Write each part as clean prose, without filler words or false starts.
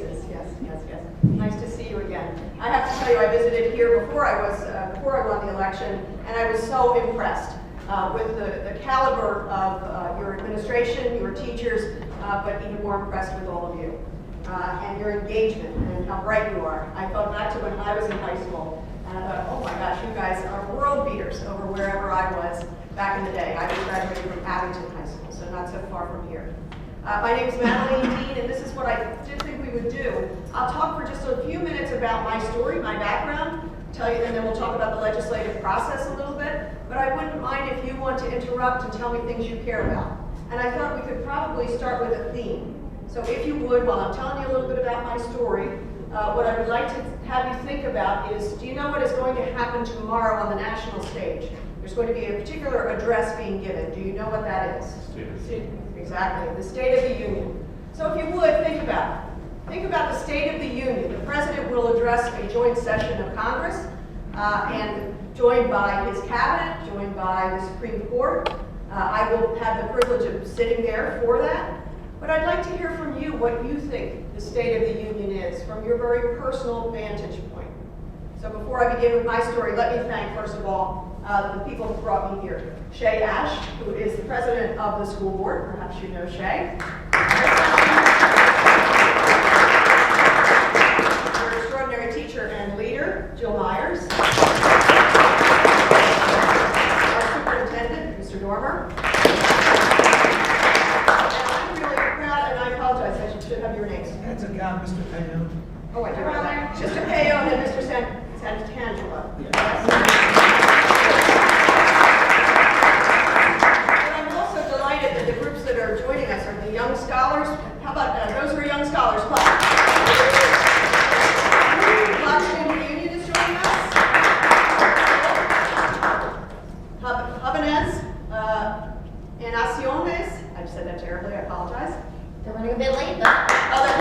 faces. Yes, yes, yes. Nice to see you again. I have to tell you, I visited here before I won the election, and I was so impressed with the caliber of your administration, your teachers, but even more impressed with all of you and your engagement and how bright you are. I thought back to when I was in high school, and I thought, oh my gosh, you guys are world beaters over wherever I was back in the day. I was graduating from Abington High School, so not so far from here. My name is Madeleine Dean, and this is what I did think we would do. I'll talk for just a few minutes about my story, my background, tell you, and then we'll talk about the legislative process a little bit. But I wouldn't mind if you want to interrupt and tell me things you care about. And I thought we could probably start with a theme. So if you would, while I'm telling you a little bit about my story, what I would like to have you think about is, do you know what is going to happen tomorrow on the national stage? There's going to be a particular address being given. Do you know what that is? Exactly, the State of the Union. So if you would, think about it. Think about the State of the Union. The President will address a joint session of Congress, and joined by his cabinet, joined by the Supreme Court. I will have the privilege of sitting there for that. But I'd like to hear from you what you think the State of the Union is from your very personal vantage point. So before I begin with my story, let me thank, first of all, the people who brought me here. Shay Ash, who is the president of the school board. Perhaps you know Shay. Our extraordinary teacher and leader, Jill Myers. Our superintendent, Mr. Dormer. And I'm really proud, and I apologize, I should have your names. That's a guy, Mr. Payon. Oh, I do have that. Mr. Payon and Mr. Santangelo. Yes. The groups that are joining us are the young scholars. How about those who are young scholars? Clap. Student Union is joining us. Jóvenes Naciones. I just said that terribly. I apologize. They're running a bit late, but. Oh, they're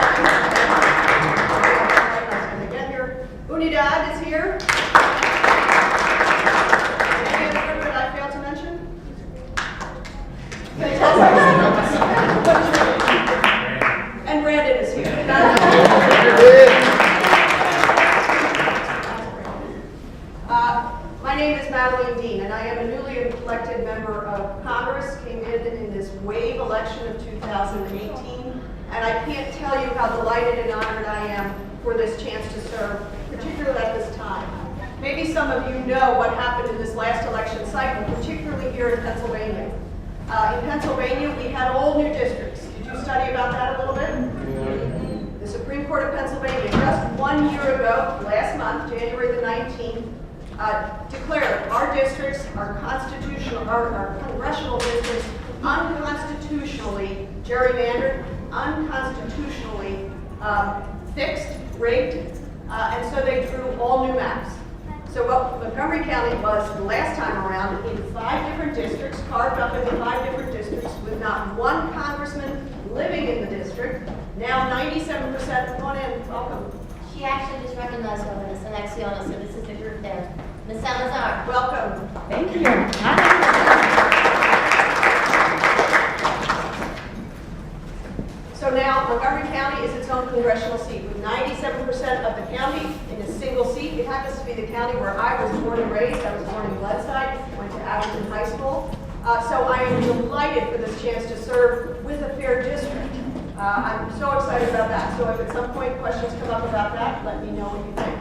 coming. Again here. Unidad is here. Any other group that I failed to mention? And Brandon is here. My name is Madeleine Dean, and I am a newly elected member of Congress. Came in this wave election of 2018, and I can't tell you how delighted and honored I am for this chance to serve, particularly at this time. Maybe some of you know what happened in this last election cycle, particularly here in Pennsylvania. In Pennsylvania, we had all new districts. Did you study about that a little bit? The Supreme Court of Pennsylvania, just 1 year ago, last month, January the 19th, declared our districts, our congressional districts, unconstitutionally gerrymandered, unconstitutionally fixed, rigged, and so they drew all new maps. So what Montgomery County was the last time around in 5 different districts, carved up into 5 different districts with not one congressman living in the district. Now 97%, come on in, welcome. She actually just recognized over this Anaxiona, so this is the group there. Ms. Salazar. Welcome. Thank you. So now Montgomery County is its own congressional seat with 97% of the county in a single seat. It happens to be the county where I was born and raised. I was born in Glenside, went to Abington High School. So I am delighted for this chance to serve with a fair district. I'm so excited about that. So if at some point questions come up about that, let me know what you think.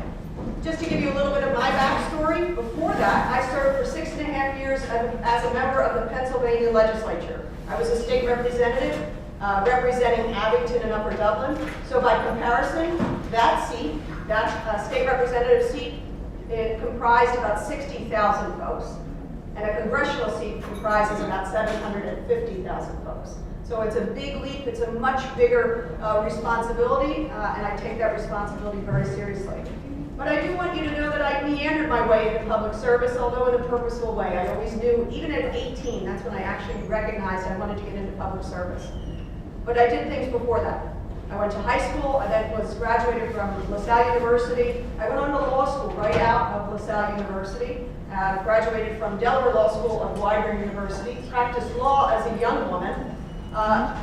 Just to give you a little bit of my backstory, before that, I served for 6.5 years as a member of the Pennsylvania legislature. I was a state representative representing Abington and Upper Dublin. So by comparison, that seat, that state representative seat, it comprised about 60,000 folks. And a congressional seat comprises about 750,000 folks. So it's a big leap, it's a much bigger responsibility, and I take that responsibility very seriously. But I do want you to know that I meandered my way into public service, although in a purposeful way. I always knew, even at 18, that's when I actually recognized I wanted to get into public service. But I did things before that. I went to high school, I then was graduated from LaSalle University. I went on to law school right out of LaSalle University. Graduated from Delaware Law School of Widener University. Practiced law as a young woman.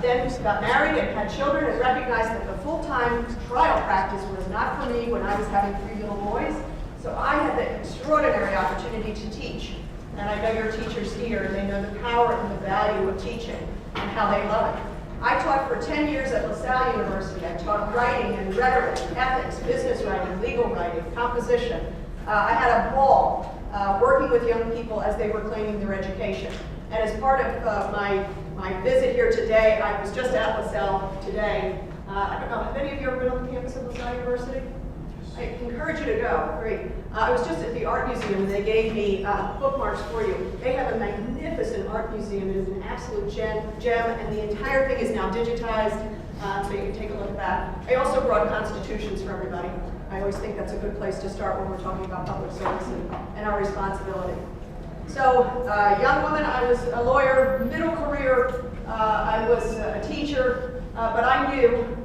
then got married and had children and recognized that the full-time trial practice was not for me when I was having 3 little boys. So I had the extraordinary opportunity to teach. And I know your teachers here, and they know the power and the value of teaching and how they love it. I taught for 10 years at LaSalle University. I taught writing and rhetoric, ethics, business writing, legal writing, composition. I had a ball working with young people as they were claiming their education. And as part of my visit here today, I was just at LaSalle today. I don't know, have any of you ever been on the campus of LaSalle University? I encourage you to go. Great. I was just at the art museum, and they gave me bookmarks for you. They have a magnificent art museum. It is an absolute gem, and the entire thing is now digitized, so you can take a look at that. I also brought constitutions for everybody. I always think that's a good place to start when we're talking about public service and our responsibility. So, young woman, I was a lawyer, middle career, I was a teacher, but I knew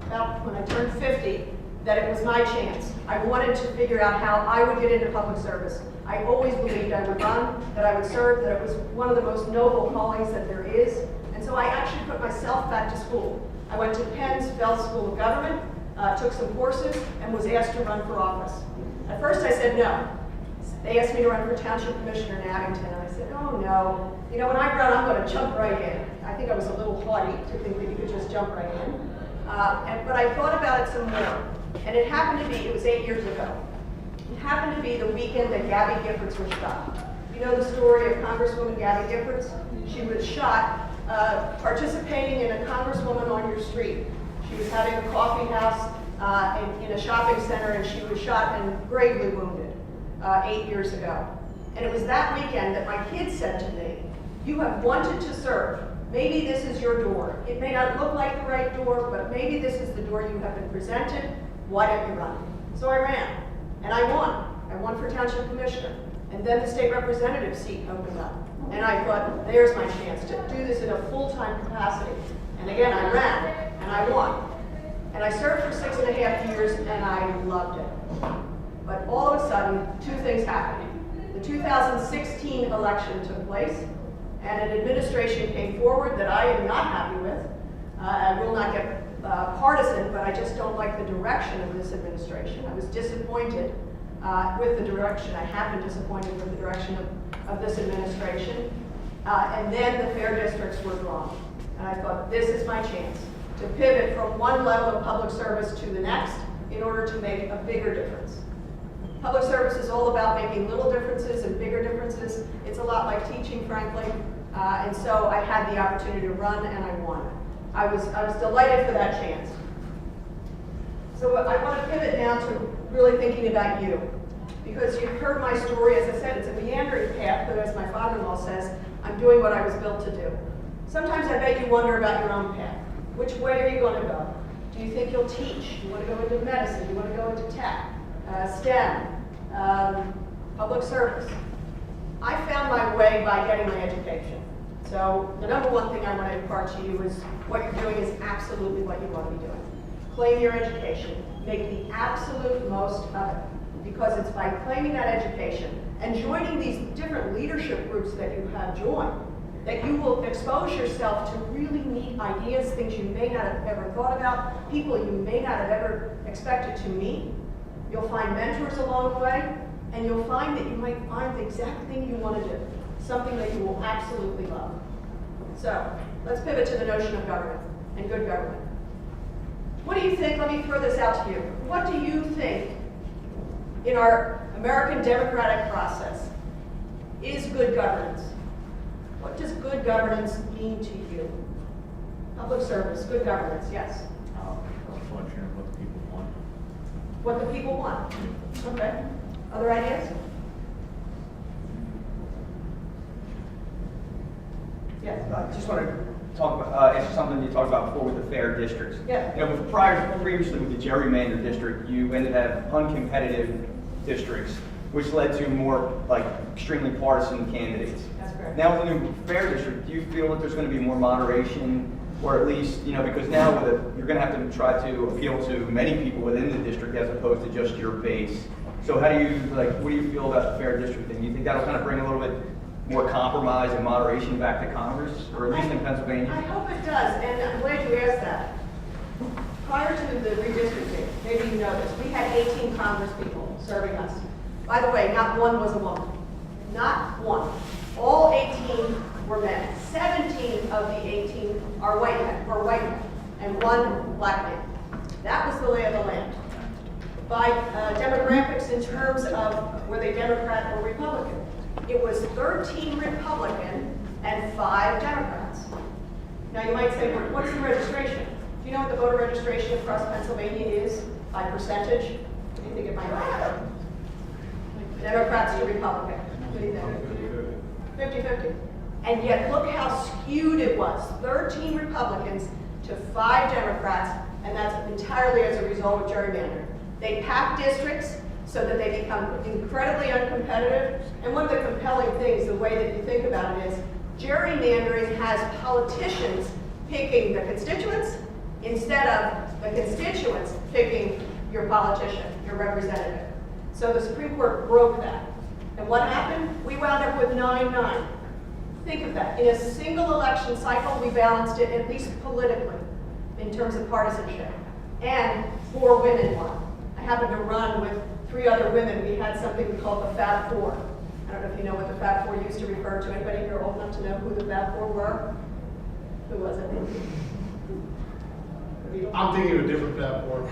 about when I turned 50 that it was my chance. I wanted to figure out how I would get into public service. I always believed I would run, that I would serve, that it was one of the most noble callings that there is. And so I actually put myself back to school. I went to Penn's Bell School of Government, took some courses, and was asked to run for office. At first I said no. They asked me to run for township commissioner in Abington, and I said, oh no. You know, when I run, I'm going to jump right in. I think I was a little haughty to think that you could just jump right in. But I thought about it some more. And it happened to be, it was 8 years ago. It happened to be the weekend that Gabby Giffords was shot. You know the story of Congresswoman Gabby Giffords? She was shot participating in a congresswoman on your street. She was having a coffee house in a shopping center, and she was shot and gravely wounded 8 years ago. And it was that weekend that my kids said to me, you have wanted to serve. Maybe this is your door. It may not look like the right door, but maybe this is the door you have been presented. Why don't you run? So I ran, and I won. I won for township commissioner. And then the state representative seat opened up. And I thought, there's my chance to do this in a full-time capacity. And again, I ran, and I won. And I served for 6.5 years, and I loved it. But all of a sudden, 2 things happened. The 2016 election took place, and an administration came forward that I am not happy with. I will not get partisan, but I just don't like the direction of this administration. I was disappointed with the direction. I have been disappointed with the direction of this administration. And then the fair districts were drawn. And I thought, this is my chance to pivot from one level of public service to the next in order to make a bigger difference. Public service is all about making little differences and bigger differences. It's a lot like teaching, frankly. And so I had the opportunity to run, and I won. I was delighted for that chance. So I want to pivot now to really thinking about you. Because you've heard my story, as I said, it's a meandering path, but as my father-in-law says, I'm doing what I was built to do. Sometimes I bet you wonder about your own path. Which way are you going to go? Do you think you'll teach? Do you want to go into medicine? Do you want to go into tech, STEM, public service? I found my way by getting my education. So the number one thing I want to impart to you is what you're doing is absolutely what you want to be doing. Claim your education. Make the absolute most of it. Because it's by claiming that education and joining these different leadership groups that you have joined that you will expose yourself to really neat ideas, things you may not have ever thought about, people you may not have ever expected to meet. You'll find mentors along the way, and you'll find that you might find the exact thing you want to do, something that you will absolutely love. So let's pivot to the notion of government and good government. What do you think? Let me throw this out to you. What do you think in our American democratic process is good governance? What does good governance mean to you? Public service, good governance, yes. Reflection of what the people want. What the people want. Okay. Other ideas? Yes. I just want to talk about answer something you talked about before with the fair districts. Yeah. You know, previously with the gerrymander district, you ended up having uncompetitive districts, which led to more like extremely partisan candidates. That's correct. Now with the new fair district, do you feel that there's going to be more moderation, or at least, you know, because now with you're going to have to try to appeal to many people within the district as opposed to just your base. So how do you, like, what do you feel about the fair district thing? Do you think that'll kind of bring a little bit more compromise and moderation back to Congress, or at least in I Pennsylvania? hope it does, and I'm glad you asked that. Prior to the redistricting, maybe you know this, we had 18 Congress people serving us. By the way, not one was a woman. Not one. All 18 were men. 17 of the 18 are white men, and one black man. That was the lay of the land. By demographics in terms of were they Democrat or Republican, it was 13 Republican and 5 Democrats. Now you might say, well, what's the registration? Do you know what the voter registration across Pennsylvania is by percentage? What do you think it might be? Democrats to Republican. What do you think? 50-50. And yet look how skewed it was. 13 Republicans to 5 Democrats, and that's entirely as a result of gerrymandering. They pack districts so that they become incredibly uncompetitive. And one of the compelling things, the way that you think about it is, gerrymandering has politicians picking the constituents instead of the constituents picking your politician, your representative. So the Supreme Court broke that. And what happened? We wound up with 9-9. Think of that. In a single election cycle, we balanced it, at least politically, in terms of partisanship. And 4 women won. I happened to run with 3 other women. We had something called the Fab Four. I don't know if you know what the Fab Four used to refer to. Anybody here old enough to know who the Fab Four were? Who was it? I'm thinking of a different platform. I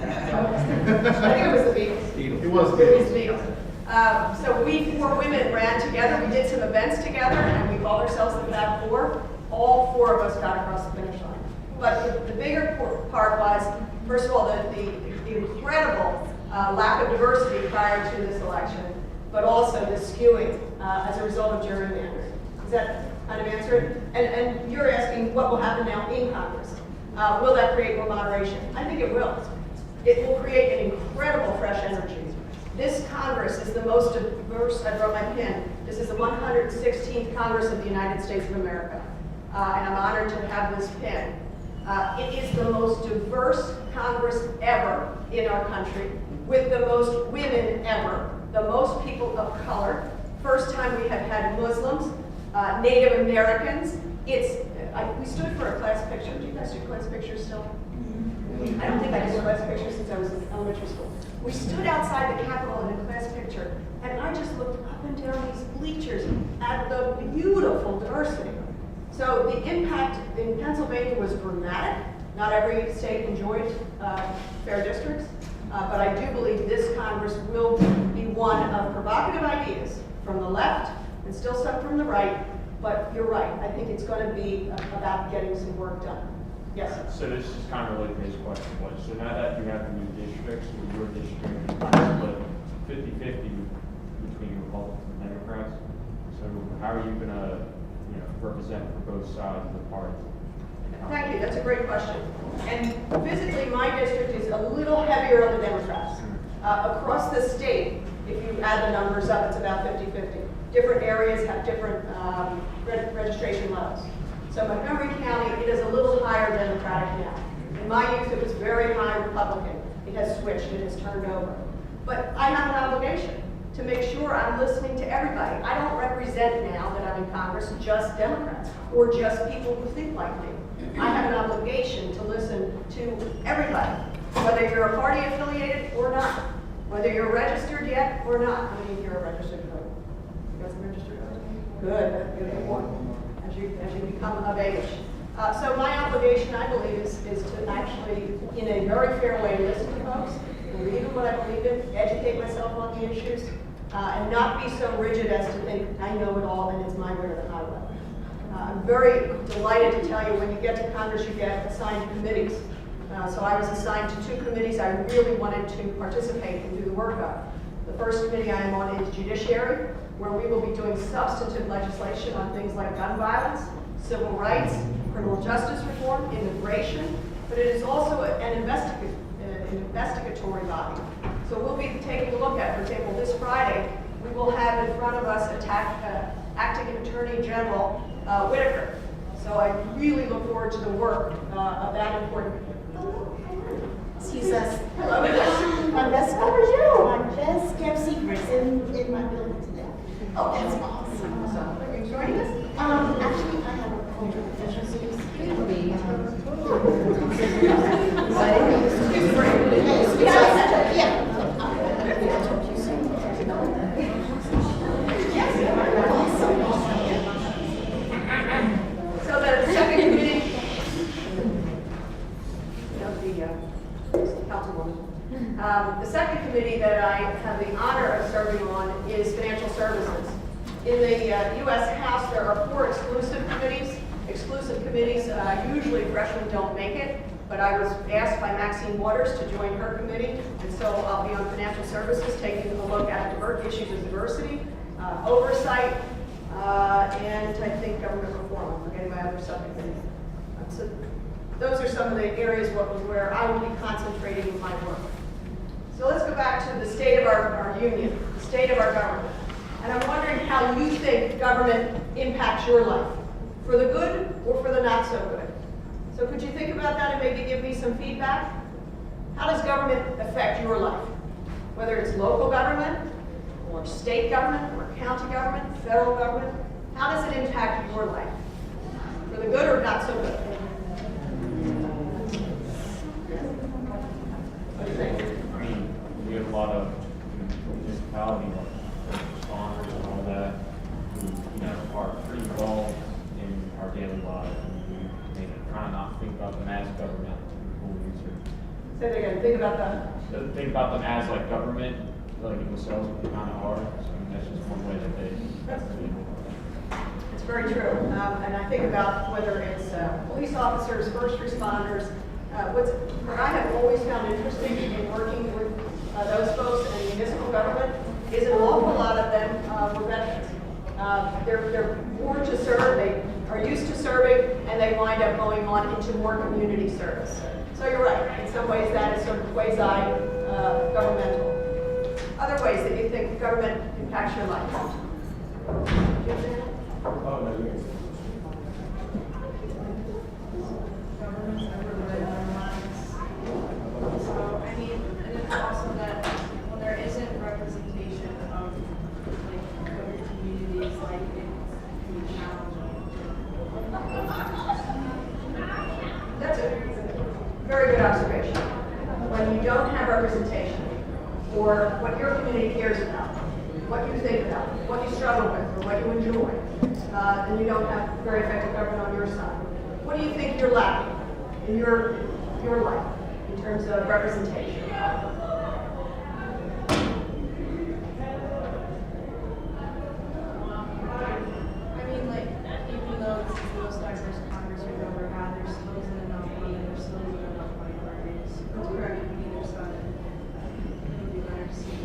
think it was the Beatles. It was It was the Beatles. So we 4 women ran together. We did some events together, and we called ourselves the Fab Four. All 4 of us got across the finish line. But the bigger part was, first of all, the incredible lack of diversity prior to this election, but also the skewing as a result of gerrymandering. Does that kind of answer it? And you're asking what will happen now in Congress. Will that create more moderation? I think it will. It will create an incredible fresh energy. This Congress is the most diverse, I brought my pen, this is the 116th Congress of the United States of America. And I'm honored to have this pen. It is the most diverse Congress ever in our country, with the most women ever, the most people of color. First time we have had Muslims, Native Americans. We stood for a class picture. Do you guys do class pictures still? I don't think I did a class picture since I was in elementary school. We stood outside the Capitol in a class picture, and I just looked up and down these bleachers at the beautiful diversity. So the impact in Pennsylvania was dramatic. Not every state enjoyed fair districts, but I do believe this Congress will be one of provocative ideas from the left and still some from the right. But you're right. I think it's going to be about getting some work done. Yes. So this is kind of related to his question was, so now that you have the new districts, with your district split 50-50 between Republicans and Democrats, so how are you going to represent for both sides of the party? Thank you. That's a great question. And physically, my district is a little heavier on the Democrats. Across the state, if you add the numbers up, it's about 50-50. Different areas have different registration levels. So Montgomery County, it is a little higher Democratic now. In my youth, it was very high Republican. It has switched, it has turned over. But I have an obligation to make sure I'm listening to everybody. I don't represent, now that I'm in Congress, just Democrats or just people who think like me. I have an obligation to listen to everybody, whether you're a party affiliated or not, whether you're registered yet or not. How many of you are registered voter? You guys are registered voter? Good, you'll get more as you become of age. So my obligation, I believe, is to actually, in a very fair way, listen to folks, believe in what I believe in, educate myself on the issues, and not be so rigid as to think I know it all and it's my way or the highway. I'm very delighted to tell you, when you get to Congress, you get assigned committees. So I was assigned to 2 committees I really wanted to participate and do the work of. The first committee I am on is Judiciary, where we will be doing substantive legislation on things like gun violence, civil rights, criminal justice reform, immigration, but it is also an investigatory body. So we'll be taking a look at, for example, this Friday, we will have in front of us Acting Attorney General Whitaker. So I really look forward to the work of that important. Excuse us. Hello. How are you? I just kept secrets in my building today. Oh, That's awesome. So, you you joining us? Actually, I have a cultural deficiency. So the second committee, the second committee that I have the honor of serving on is financial services. In the U.S. House, there are 4 exclusive committees. Exclusive committees, usually freshmen don't make it, but I was asked by Maxine Waters to join her committee, and so I'll be on financial services, taking a look at issues of diversity, oversight, and I think government reform. I'm forgetting my other subcommittee. So those are some of the areas where I will be concentrating in my work. So let's go back to the state of our union, the state of our government. And I'm wondering how you think government impacts your life, for the good or for the not so good. So could you think about that and maybe give me some feedback? How does government affect your life? Whether it's local government, or state government, or county government, federal government, how does it impact your life? For the good or not so good? What do you think? I mean, we have a lot of municipalities, responders and all that, who, are pretty involved in our daily lives. And we try not think about them as government. Say that again, think about that. Think about them as like government, like it themselves would be kind of hard. So that's just one way that they. It's very true. And I think about whether it's police officers, first responders. What I have always found interesting in working with those folks in municipal government is an awful lot of them were veterans. They're born to serve, they are used to serving, and they wind up going on into more community service. So you're right, in some ways that is sort of quasi-governmental. Other ways that you think government impacts your life? Oh, no, you can. Governments everywhere in our lives. So, I mean, and it's also that when there isn't representation of like other communities, like it can be challenging. That's a very good observation. When you don't have representation for what your community cares about, what you think about, what you struggle with, or what you enjoy, then you don't have very effective government on your side. What do you think you're lacking in your life in terms of representation? I mean, like, even though this is the most diverse Congress we've ever had, there still isn't enough money, there still isn't enough minorities. It's very on either side. It would be better to see.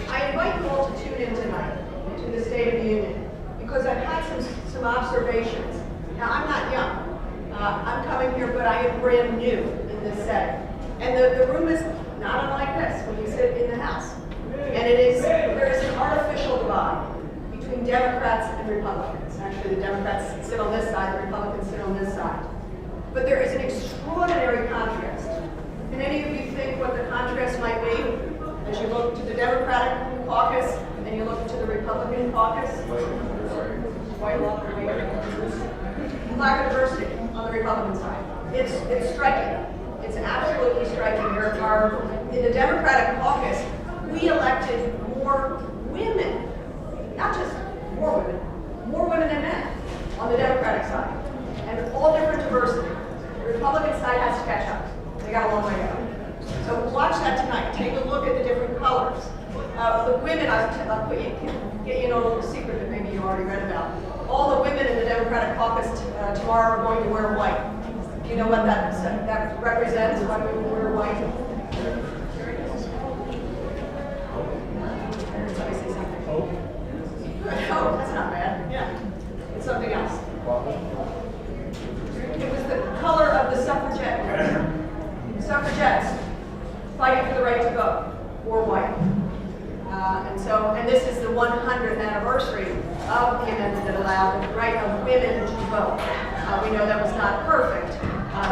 I invite you all to tune in tonight to the State of the Union because I've had some observations. Now, I'm not young. I'm coming here, but I am brand new in this setting. And the room is not unlike this when you sit in the House. And there is an artificial divide between Democrats and Republicans. Actually, the Democrats sit on this side, the Republicans sit on this side. But there is an extraordinary contrast. Can any of you think what the contrast might be as you look to the Democratic caucus and you look to the Republican caucus? White law, lack of diversity on the Republican side. It's striking. It's absolutely striking. In the Democratic caucus, we elected more women, not just more women than men on the Democratic side, and all different diversity. The Republican side has to catch up. They got a long way to go. So watch that tonight. Take a look at the different colors. The women, I'll get you a little secret that maybe you already read about. All the women in the Democratic caucus tomorrow are going to wear white. Do you know what that represents? Why women wear white? Let me see something. Oh, that's not bad. Yeah, it's something else. It was the color of the suffragettes fighting for the right to vote, wore white. And this is the 100th anniversary of the amendment that allowed the right of women to vote. We know that was not perfect.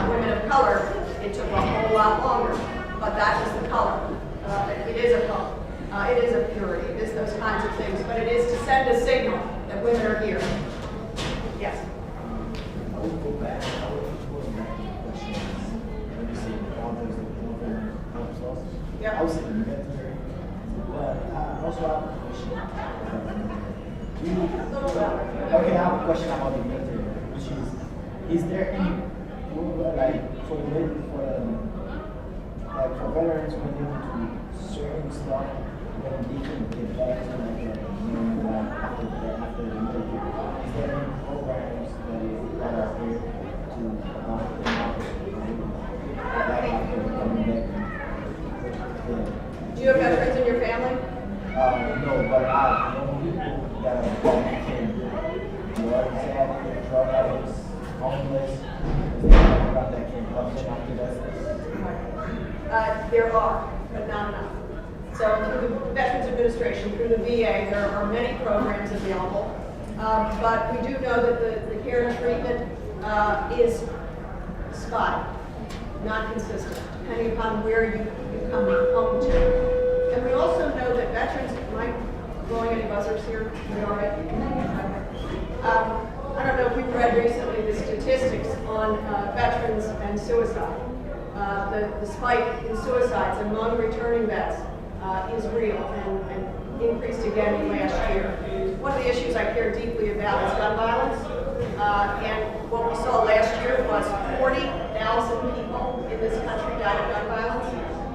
Women of color, it took a whole lot longer, but that was the color. It is a color. It is a purity. It is those kinds of things. But it is to send a signal that when they're here. Yes. I would go back, I would go back to the question. When you say all those that helps us, Yeah. I would say the military. But I also have a question. Okay, I have a question about the military, which is there any like for the like for veterans when they want to certain stuff, then they can get back to like after the military? Is there any programs that are here to help them out like after coming back? Do you have veterans in your family? No, but I know people that can drugs addicts, drug addicts, homeless, that can help them after that. There are, but not enough. So through the Veterans Administration, through the VA, there are many programs available. But we do know that the care and treatment is spotty, not consistent, depending upon where you come home to. And we also know that veterans, am I blowing any buzzers here? Are we all right? I don't know if you've read recently the statistics on veterans and suicide. The spike in suicides among returning vets is real and increased again last year. One of the issues I care deeply about is gun violence. And what we saw last year was 40,000 people in this country died of gun violence,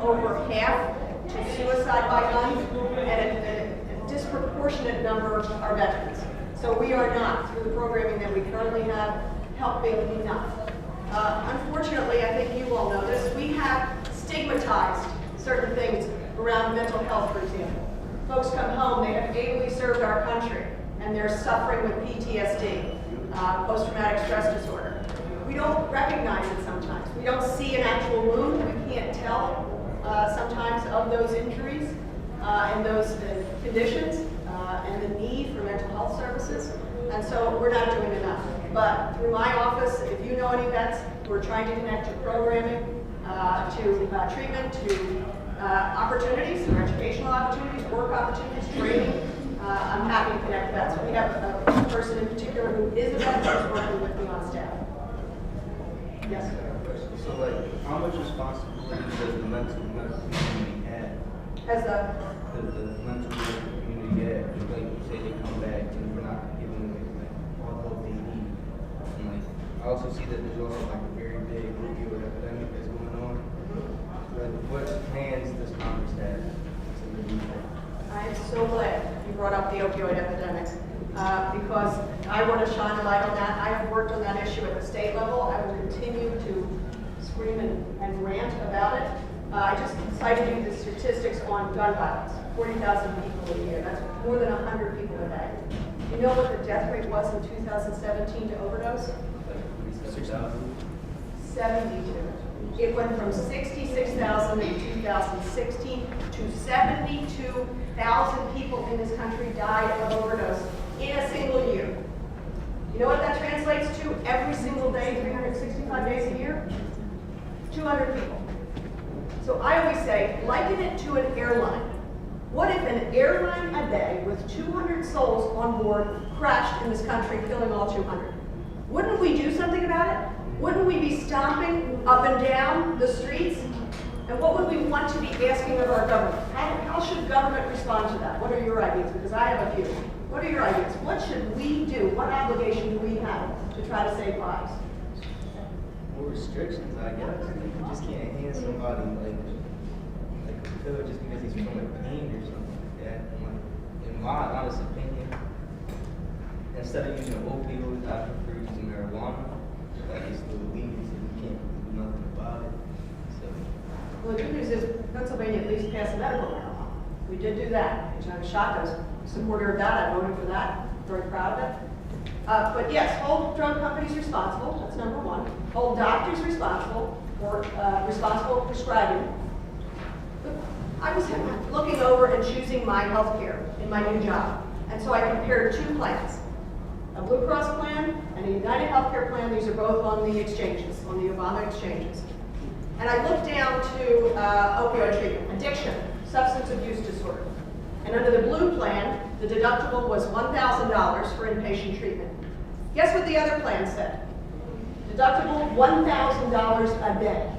over half to suicide by gun, and a disproportionate number are veterans. So we are not, through the programming that we currently have, helping enough. Unfortunately, I think you all know this, we have stigmatized certain things around mental health, for example. Folks come home, they have ably served our country, and they're suffering with PTSD, post-traumatic stress disorder. We don't recognize it sometimes. We don't see an actual wound. We can't tell sometimes of those injuries and those conditions and the need for mental health services. And so we're not doing enough. But through my office, if you know any vets, we're trying to connect to programming, to treatment, to opportunities, or educational opportunities, work opportunities, training. I'm happy to connect vets. We have a person in particular who is a vet who's working with me on staff. Yes? So, like, how much responsibility does the mental health community have? As the The mental health community have? Like, you say they come back and we're not giving them like, all the help they need. And, like, I also see that there's also like a very big opioid epidemic that's going on. Like, what plans does Congress have to relieve that? I am so glad you brought up the opioid epidemic because I want to shine a light on that. I have worked on that issue at the state level. I will continue to scream and rant about it. I just cited you the statistics on gun violence, 40,000 people a year. That's more than 100 people a day. You know what the death rate was in 2017 to overdose? 6,000? 72. It went from 66,000 in 2016 to 72,000 people in this country died of overdose in a single year. You know what that translates to every single day, 365 days a year? 200 people. So I always say, liken it to an airline. What if an airline a day with 200 souls on board crashed in this country, killing all 200? Wouldn't we do something about it? Wouldn't we be stomping up and down the streets? And what would we want to be asking of our government? How should government respond to that? What are your ideas? Because I have a few. What are your ideas? What should we do? What obligation do we have to try to save lives? More restrictions, I guess. Like, you just can't hand somebody like a pill just because he's from a pain or something like that. And, like, in my honest opinion, instead of using opioids, I prefer using marijuana. Like, it's still legal, so you can't do nothing about it. So, Well, the good news is Pennsylvania at least passed medical marijuana. We did do that, which I'm shocked. I was a supporter of that. I voted for that. Very proud of it. But yes, hold drug companies responsible. That's number one. Hold doctors responsible for responsible prescribing. I was looking over and choosing my health care in my new job. And so I compared two plans. A Blue Cross plan and a United Healthcare plan. These are both on the exchanges, on the Obama exchanges. And I looked down to opioid treatment, addiction, substance abuse disorder. And under the blue plan, the deductible was $1,000 for inpatient treatment. Guess what the other plan said? Deductible $1,000 a day.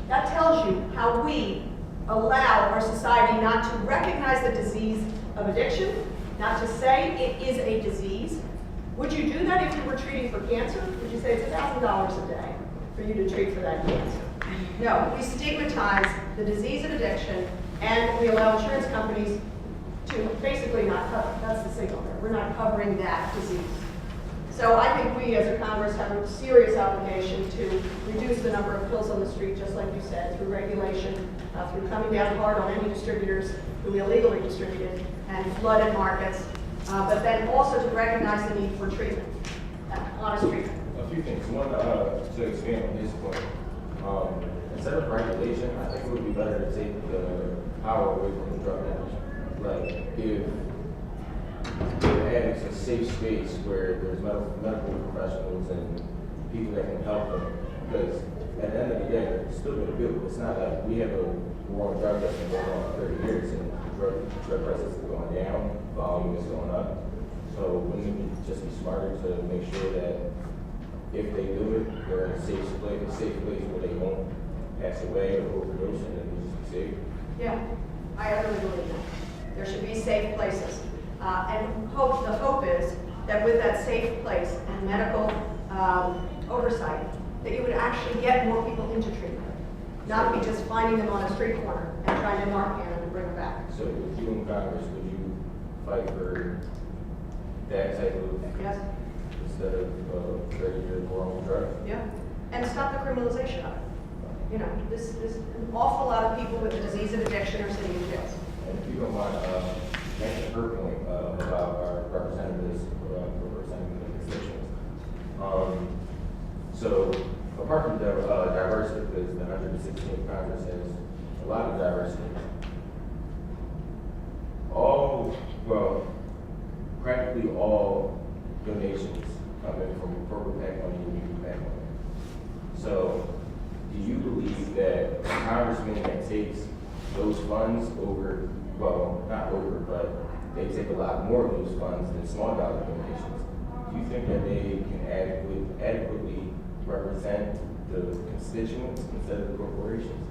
That tells you how we allow our society not to recognize the disease of addiction, not to say it is a disease. Would you do that if you were treating for cancer? Would you say it's $1,000 a day for you to treat for that cancer? No, we stigmatize the disease of addiction and we allow insurance companies to basically not cover. That's the signal there. We're not covering that disease. So I think we as a Congress have a serious obligation to reduce the number of pills on the street, just like you said, through regulation, through coming down hard on any distributors who illegally distributed and flooded markets, but then also to recognize the need for treatment, honest treatment. A few things. One, to expand on his point, instead of regulation, I think it would be better to take the power away from the drug industry. Like, if addicts a safe space where there's medical professionals and people that can help them, because at the end of the day, it's still going to do it. It's not like we have a war on drug that's been going on for 30 years and drug prices are going down, volume is going up. So wouldn't it just be smarter to make sure that if they do it, they're in a safe place where they won't pass away or overdose and they just be safe? Yeah, I utterly believe that. There should be safe places. And the hope is that with that safe place and medical oversight, that you would actually get more people into treatment, not be just finding them on a street corner and trying to narcan them and bring them back. So if you in Congress, would you fight for that type of, Yes? instead of 30-year war on drugs? Yeah. And stop the criminalization of it. You know, this an awful lot of people with the disease of addiction are sitting in jails. And if you don't mind, mention her point about our representatives representing the constituents. So apart from diversity, because the 116th Congress has a lot of diversity, practically all donations come in from corporate PAC money and youth PAC money. So do you believe that a congressman that takes those funds over, well, not over, but they take a lot more of those funds than small dollar donations, do you think that they can adequately represent the constituents instead of the corporations?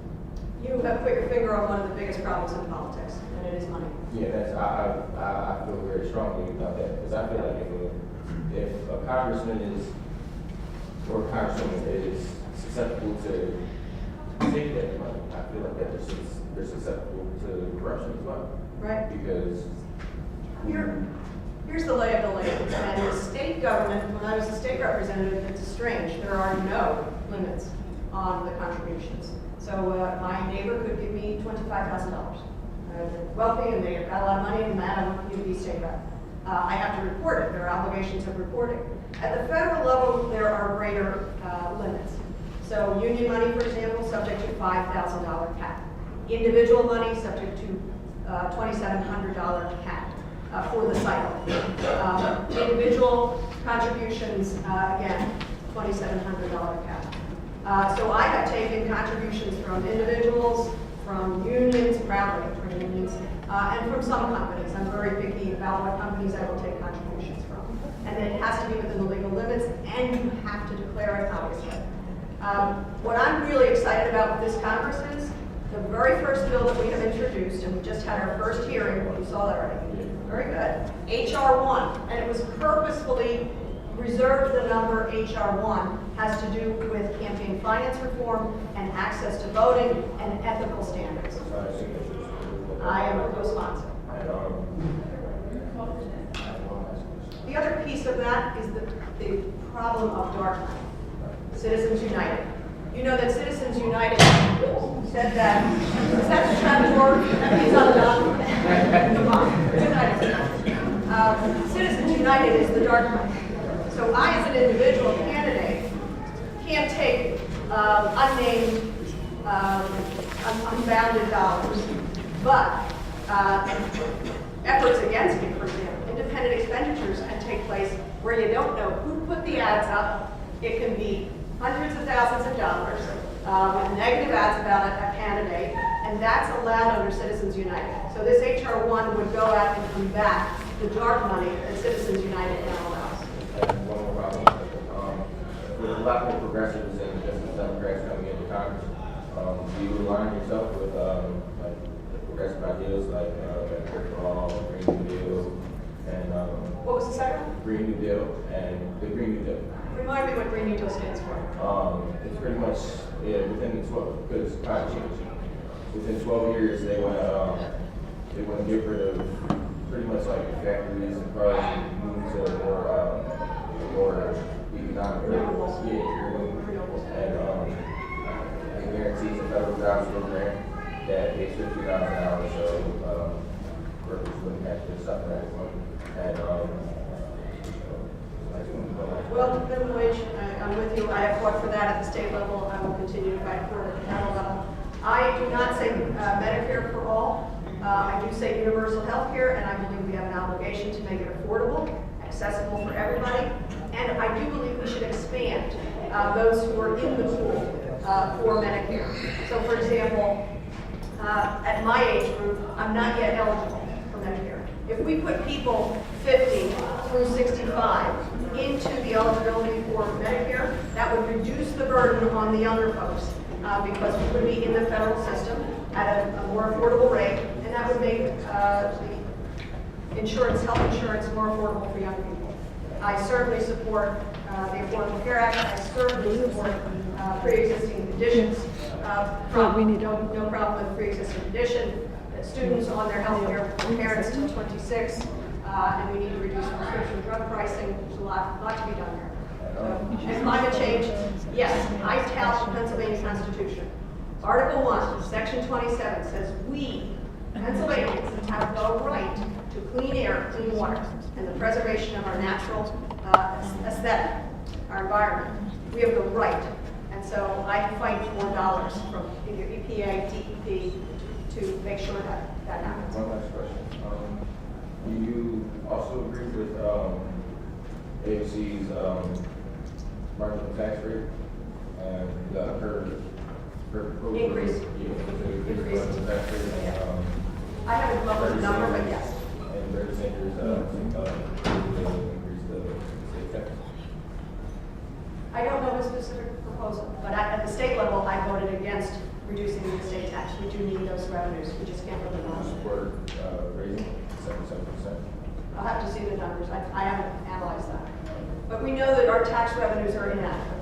You have put your finger on one of the biggest problems in politics, and it is money. Yeah, I feel very strongly about that, because I feel like if a congressman is, or a congresswoman is susceptible to take that money, I feel like that they're susceptible to corruption as well. Right. Because Here's the lay of the land. And the state government, when I was a state representative, it's strange. There are no limits on the contributions. So my neighbor could give me $25,000. They're wealthy and they've got a lot of money, and that I want you to be state rep. I have to report it. There are obligations of reporting. At the federal level, there are greater limits. So union money, for example, subject to $5,000 cap. Individual money subject to $2,700 cap for the cycle. Individual contributions, again, $2,700 cap. So I have taken contributions from individuals, from unions, proudly from unions, and from some companies. I'm very picky about what companies I will take contributions from. And it has to be within the legal limits, and you have to declare it, obviously. What I'm really excited about with this Congress is the very first bill that we have introduced, and we just had our first hearing, you saw that already. Very good. H.R. 1, and it was purposefully reserved, the number H.R. 1 has to do with campaign finance reform and access to voting and ethical standards. I am a co-sponsor. The other piece of that is the problem of dark money. Citizens United. You know that Citizens United said that, is that the trapdoor? That means I'm done. Come on. Citizens United is the dark money. So I, as an individual candidate, can't take unnamed, unbounded dollars. But efforts against it, for example, independent expenditures can take place where you don't know who put the ads up. It can be hundreds of thousands of dollars with negative ads about a candidate, and that's allowed under Citizens United. So this HR 1 would go out and combat the dark money that Citizens United now allows. And one more problem. There's a lot more progressives and Justice Democrats coming into Congress. Do you align yourself with like progressive ideals like Medicare for All, Green New Deal, and What was the second? Green New Deal and the Green New Deal? Remind me what Green New Deal stands for. It's pretty much within the 12 because climate change. Within 12 years, they want to get rid of pretty much like factories and cars and move to more economic Renewables. renewables. And it guarantees a federal jobs program that pays $50,000 so workers wouldn't have to suffer as much. And Well, minimum wage, I'm with you. I have fought for that at the state level. I will continue to fight for it at the federal level. I do not say Medicare for all. I do say universal health care, and I believe we have an obligation to make it affordable, accessible for everybody. And I do believe we should expand those who are in the pool for Medicare. So for example, at my age group, I'm not yet eligible for Medicare. If we put people 50 through 65 into the eligibility for Medicare, that would reduce the burden on the younger folks because we would be in the federal system at a more affordable rate, and that would make the insurance, health insurance, more affordable for young people. I certainly support the Affordable Care Act. I certainly support pre-existing conditions. No problem with pre-existing condition. Students on their health care, parents till 26, and we need to reduce prescription drug pricing. There's a lot to be done there. And climate change, yes, I tout the Pennsylvania Constitution. Article 1, Section 27 says we, Pennsylvanians, have the right to clean air, clean water, and the preservation of our natural aesthetic, our environment. We have the right. And so I fight for dollars from either EPA, DEP, to make sure that that happens. One last question. Do you also agree with AOC's marginal tax rate and her proposal? Increase. Increase marginal tax rate. And, I haven't come up with a number, but yes. And Bernie Sanders increase the state tax. I don't know the specific proposal, but at the state level, I voted against reducing the estate tax. We do need those revenues. We just can't really know. Support raising 77%. I'll have to see the numbers. I haven't analyzed that. But we know that our tax revenues are inadequate.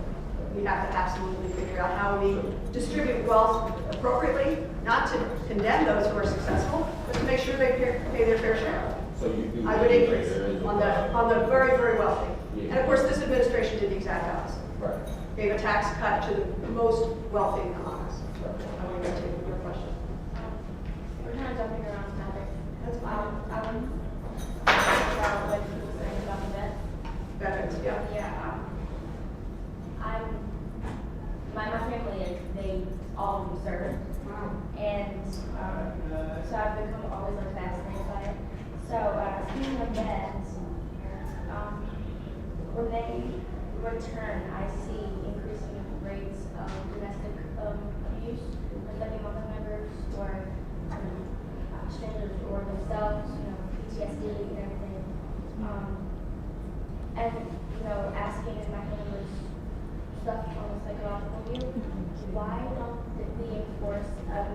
We have to absolutely figure out how we distribute wealth appropriately, not to condemn those who are successful, but to make sure they pay their fair share. So you do I would increase on the very, very wealthy. Yeah. And of course, this administration did the exact opposite. Right. Gave a tax cut to the most wealthy among us. Right. I'm going to take your question. We're kind of jumping around topic. That's fine. I would about what you were saying about the vet. Veterans, yeah. Yeah, my family is, they all do serve. And, so I've become always like fascinated by it. So, speaking of vets, when they return, I see increasing rates of domestic abuse, affecting family members or strangers or themselves, PTSD and everything. And, asking if my family was stuck on a psychological view, why don't we enforce a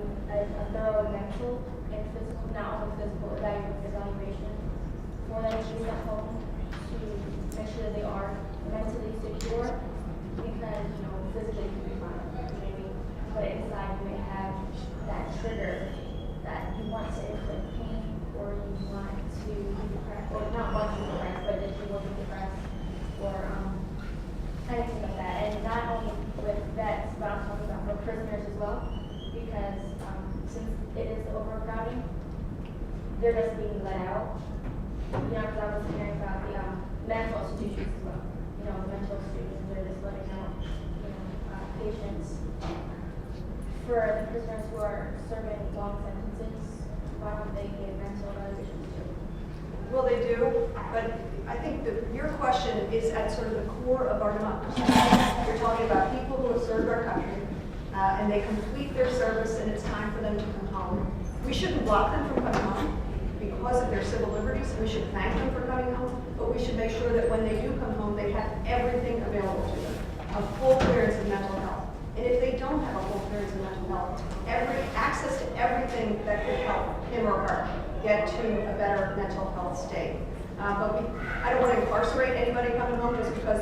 thorough mental and physical, not only physical evaluation for them to be at home to make sure that they are mentally secure, because, physically you can be fine, maybe, but inside you may have that trigger that you want to inflict pain, or you want to be depressed, or not want to be depressed, but that you will be depressed, or anything like that. And not only with vets, but I'm talking about for prisoners as well, because since it is overcrowding, they're just being let out. Because I was hearing about the mental institutions as well. The mental institutions, they're just letting out, patients. For the prisoners who are serving long sentences, why don't they get mental evaluations too? Well, they do, but I think that your question is at sort of the core of our democracy. You're talking about people who have served our country, and they complete their service and it's time for them to come home. We shouldn't block them from coming home because of their civil liberties, and we should thank them for coming home, but we should make sure that when they do come home, they have everything available to them, a full clearance of mental health. And if they don't have a full clearance of mental health, access to everything that could help him or her get to a better mental health state. I don't want to incarcerate anybody coming home just because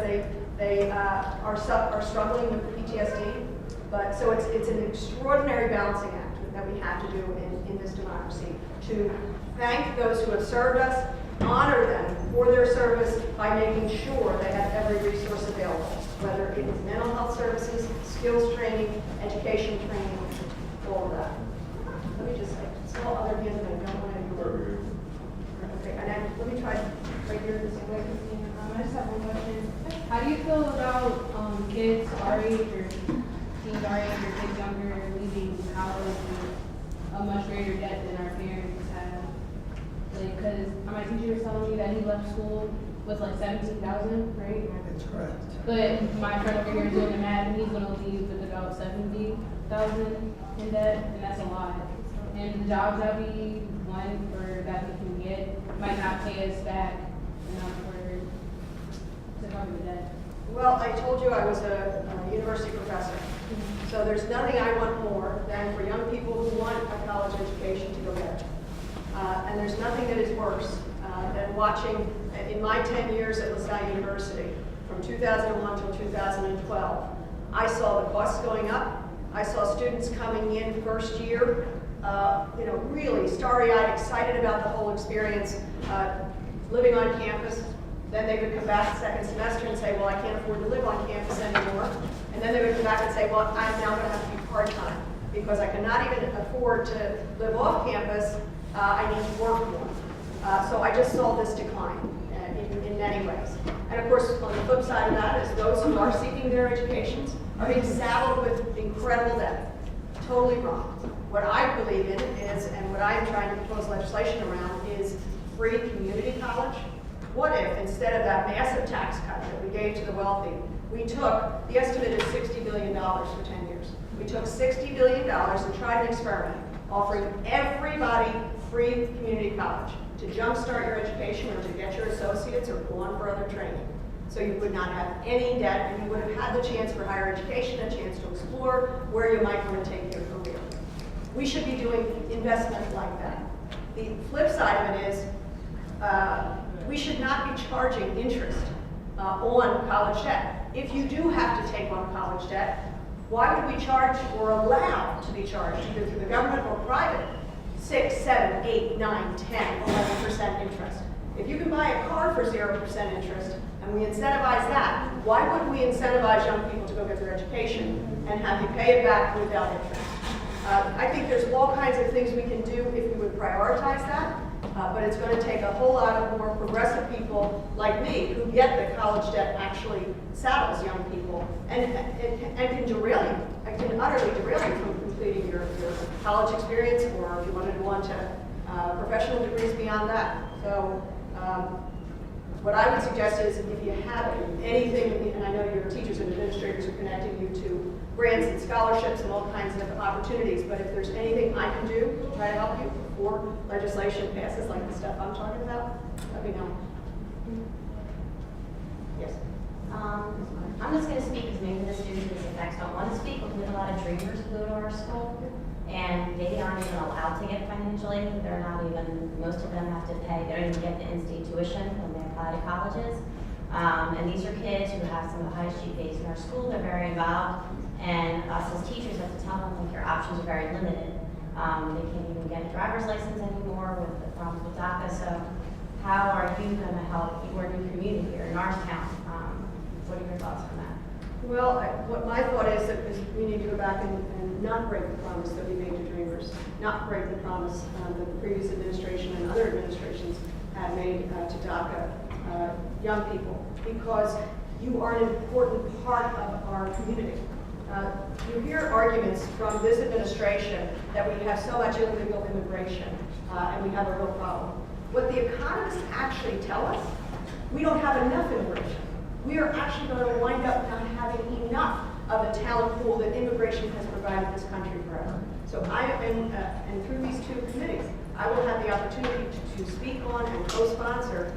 they are struggling with PTSD. But so it's an extraordinary balancing act that we have to do in this democracy, to thank those who have served us, honor them for their service by making sure they have every resource available, whether it is mental health services, skills training, education training, all of that. Let me just say, small other hands, and I don't want to. Okay, and then let me try right here this way. I just have one question. How do you feel about kids our age or teens our age or kids younger leaving college with a much greater debt than our parents have? Like, because my teacher was telling me that he left school with like $17,000, right? That's correct. But my friend over here is doing the math, and he's going to leave with about $70,000 in debt, and that's a lot. And the jobs that we want or that we can get might not pay us back enough to cover the debt. Well, I told you I was a university professor. So there's nothing I want more than for young people who want a college education to go get it. And there's nothing that is worse than watching, in my 10 years at LaSalle University, from 2001 till 2012, I saw the costs going up. I saw students coming in first year, really starry-eyed, excited about the whole experience, living on campus. Then they would come back second semester and say, well, I can't afford to live on campus anymore. And then they would come back and say, well, I'm now going to have to be part-time because I cannot even afford to live off campus. I need to work more. So I just saw this decline in many ways. And of course, on the flip side of that is those who are seeking their educations are being saddled with incredible debt. Totally wrong. What I believe in is, and what I am trying to propose legislation around, is free community college. What if, instead of that massive tax cut that we gave to the wealthy, we took, the estimate is $60 billion for 10 years. We took $60 billion and tried an experiment, offering everybody free community college to jumpstart your education or to get your associates or go on for other training. So you would not have any debt and you would have had the chance for higher education, a chance to explore where you might want to take your career. We should be doing investment like that. The flip side of it is, we should not be charging interest on college debt. If you do have to take on college debt, why would we charge or allow to be charged, either through the government or private, 6, 7, 8, 9, 10, 11% interest? If you can buy a car for 0% interest and we incentivize that, why wouldn't we incentivize young people to go get their education and have you pay it back without interest? I think there's all kinds of things we can do if we would prioritize that. But it's going to take a whole lot of more progressive people like me who get that college debt actually saddles young people and can derail you, and can utterly derail you from completing your college experience, or if you want to go on to professional degrees beyond that. So what I would suggest is if you have anything, and I know your teachers and administrators are connecting you to grants and scholarships and all kinds of opportunities, but if there's anything I can do to try to help you before legislation passes, like the stuff I'm talking about, let me know. Yes. I'm just going to speak because maybe the students in this effects don't want to speak, but we have a lot of dreamers who go to our school, and they aren't even allowed to get financial aid. They're not even, most of them have to pay, they don't even get the in-state tuition when they apply to colleges. And these are kids who have some of the highest GPAs in our school. They're very involved, and us as teachers have to tell them, like, your options are very limited. They can't even get a driver's license anymore with the problems with DACA. So how are you going to help your new community here in Norristown? What are your thoughts on that? Well, what my thought is that we need to go back and not break the promise that we made to dreamers, not break the promise that the previous administration and other administrations had made to DACA young people, because you are an important part of our community. You hear arguments from this administration that we have so much illegal immigration and we have a real problem. What the economists actually tell us, we don't have enough immigration. We are actually going to wind up not having enough of the talent pool that immigration has provided this country forever. So and through these two committees, I will have the opportunity to speak on and co-sponsor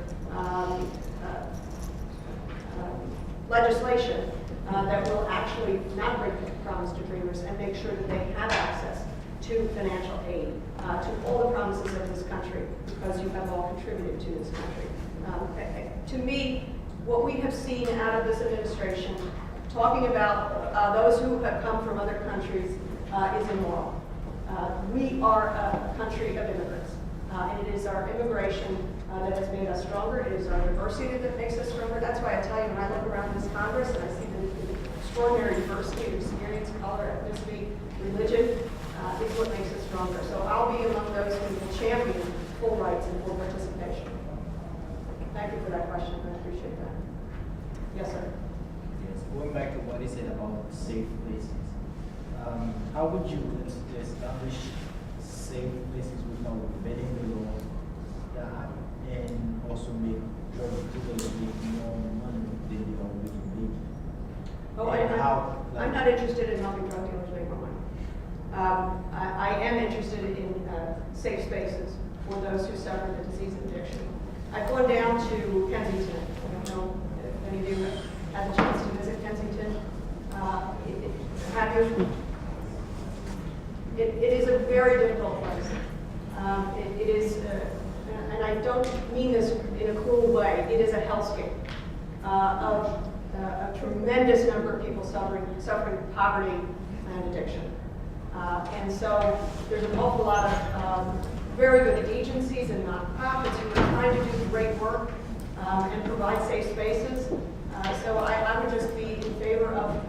legislation that will actually not break the promise to dreamers and make sure that they have access to financial aid, to all the promises of this country, because you have all contributed to this country. To me, what we have seen out of this administration, talking about those who have come from other countries, is immoral. We are a country of immigrants, and it is our immigration that has made us stronger. It is our diversity that makes us stronger. That's why I tell you, when I look around this Congress and I see the extraordinary diversity of experience, color, ethnicity, religion, is what makes us stronger. So I'll be among those who will champion full rights and full participation. Thank you for that question. I appreciate that. Yes, sir. Yes, going back to what he said about safe places. How would you establish safe places without bending the law and also make people make more money than they already make? Oh, I'm not interested in helping drug dealers make more money. I am interested in safe spaces for those who suffer the disease of addiction. I've gone down to Kensington. I don't know if any of you have had the chance to visit Kensington. Have you? It is a very difficult place. It is, and I don't mean this in a cruel way, it is a hellscape of a tremendous number of people suffering poverty and addiction. And so there's an awful lot of very good agencies and nonprofits who are trying to do great work and provide safe spaces. So I would just be in favor of,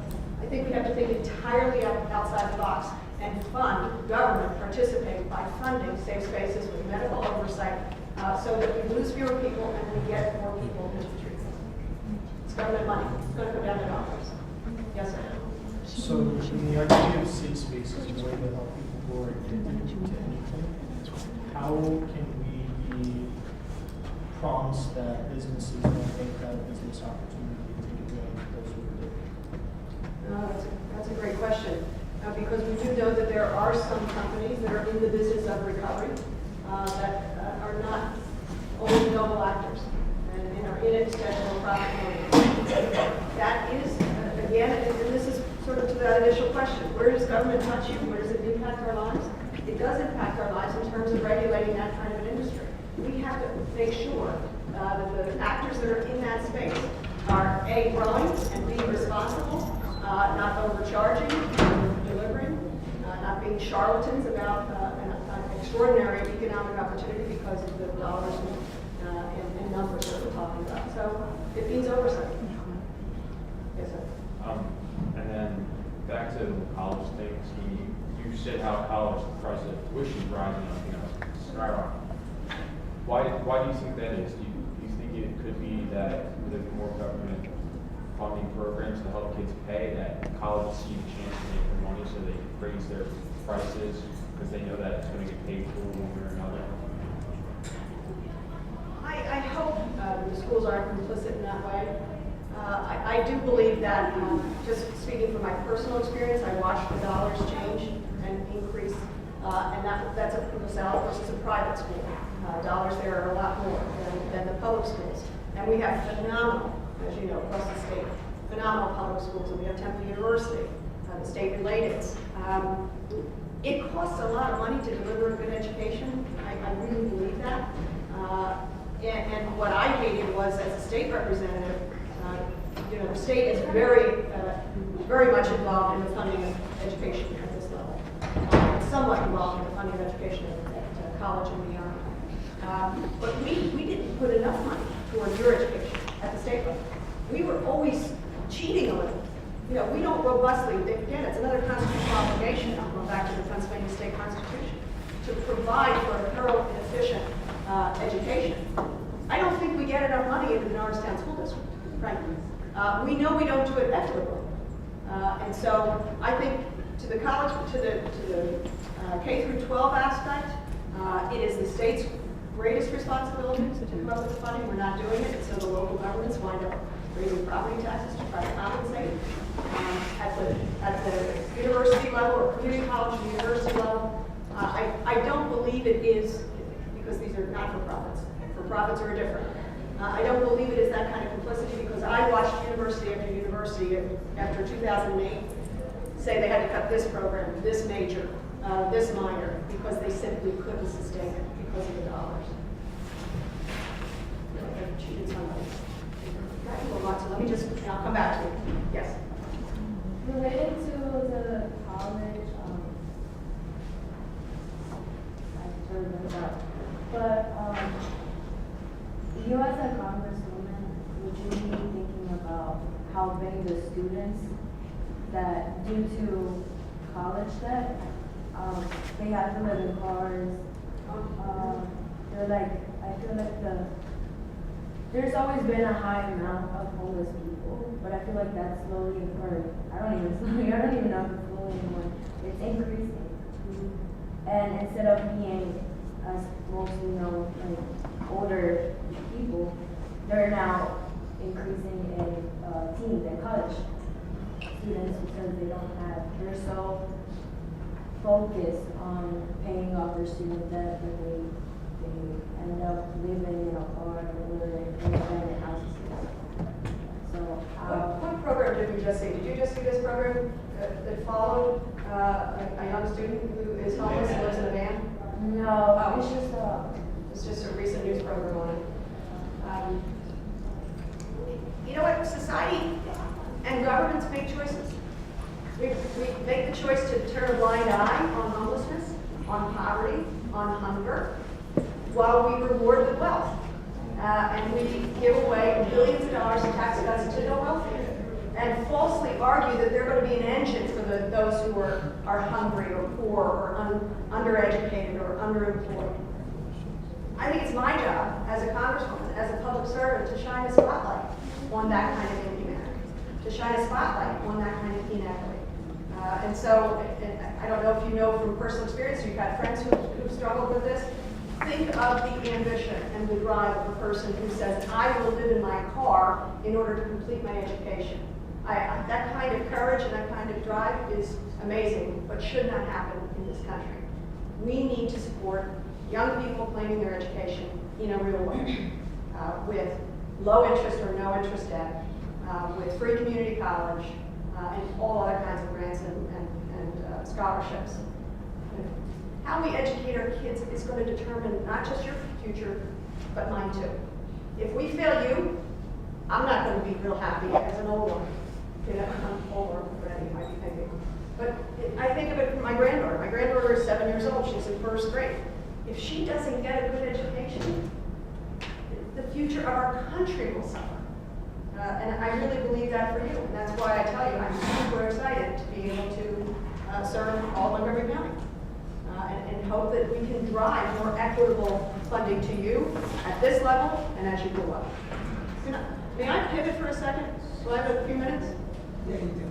I think we have to think entirely outside the box and fund, government participate by funding safe spaces with medical oversight so that we lose fewer people and we get more people into treatment. It's government money. It's going to come down to dollars. Yes, sir. So in the idea of safe spaces, a way to help people who are addicted to anything, how can we be promised that businesses won't make that a business opportunity to take advantage of those who are addicted? That's a great question. Because we do know that there are some companies that are in the business of recovery that are not only noble actors and are in it to get more profit motive. That is, again, and this is sort of to that initial question, where does government touch you? Where does it impact our lives? It does impact our lives in terms of regulating that kind of an industry. We have to make sure that the actors that are in that space are A, growing and B, responsible, not overcharging, delivering, not being charlatans about an extraordinary economic opportunity because of the dollars and numbers that we're talking about. So it means oversight. Yes, sir. And then back to the college thing, you said how college price of tuition is rising up, skyrocketing. Why do you think that is? Do you think it could be that with more government funding programs to help kids pay, that colleges see a chance to make their money so they raise their prices because they know that it's going to get paid for one way or another? I hope the schools aren't complicit in that way. I do believe that, just speaking from my personal experience, I watched the dollars change and increase, and that's a LaSalle versus a private school. Dollars there are a lot more than the public schools. And we have phenomenal, as you know, across the state, phenomenal public schools, and we have Temple University, the state related. It costs a lot of money to deliver a good education. I really believe that. And what I hated was, as a state representative, the state is very, very much involved in the funding of education at this level. Somewhat involved in the funding of education at college and beyond. But we didn't put enough money towards your education at the state level. We were always cheating a little. We don't robustly, again, it's another constitutional obligation, I'll go back to the Pennsylvania State Constitution, to provide for a thorough and efficient education. I don't think we get enough money into the Norristown School District, frankly. We know we don't do it equitably. And so I think to the college, to the K through 12 aspect, it is the state's greatest responsibility to come up with the funding. We're not doing it, and so the local governments wind up raising property taxes to try to compensate. At the university level or community college and university level, I don't believe it is, because these are not-for-profits. For-profits are different. I don't believe it is that kind of complicity, because I watched university after university after 2008 say they had to cut this program, this major, this minor, because they simply couldn't sustain it because of the dollars. I feel like I've cheated somebody. Right, well, lots of- let me just, I'll come back to you. Yes. Related to the college, I totally messed up. But you as a congresswoman, would you be thinking about helping the students that due to college debt, they have to live in cars? They're like, I feel like there's always been a high amount of homeless people, but I feel like that's slowly, or I don't even know if it's slowly anymore. It's increasing. And instead of being, as most you know, like older people, they're now increasing in teens and college students because they're so focused on paying off their student debt that they end up living in a car or living in abandoned houses. So, What program did we just see? Did you just see this program that followed a young student who is homeless and lives in a van? no, It's just a recent news program on it. You know what? Society and governments make choices. We make the choice to turn a blind eye on homelessness, on poverty, on hunger, while we reward the wealth. And we give away billions of dollars in tax cuts to no wealthy, and falsely argue that they're going to be an engine for those who are hungry or poor or undereducated or underemployed. I think it's my job as a congresswoman, as a public servant, to shine a spotlight on that kind of inhumanity, to shine a spotlight on that kind of inequity. And so, I don't know if you know from personal experience, you've had friends who've struggled with this. Think of the ambition and the drive of a person who says, I will live in my car in order to complete my education. That kind of courage and that kind of drive is amazing, but should not happen in this country. We need to support young people claiming their education in a real way, with low interest or no interest debt, with free community college, and all other kinds of grants and scholarships. How we educate our kids is going to determine not just your future, but mine too. If we fail you, I'm not going to be real happy as an old one. You know, I'm older already, you might be thinking. But I think of it from my granddaughter. My granddaughter is 7 years old. She's in first grade. If she doesn't get a good education, the future of our country will suffer. And I really believe that for you. And that's why I tell you, I'm super excited to be able to serve all Montgomery County. And hope that we can drive more equitable funding to you at this level and as you go up. May I pivot for a second? Do I have a few minutes? Yeah, you do.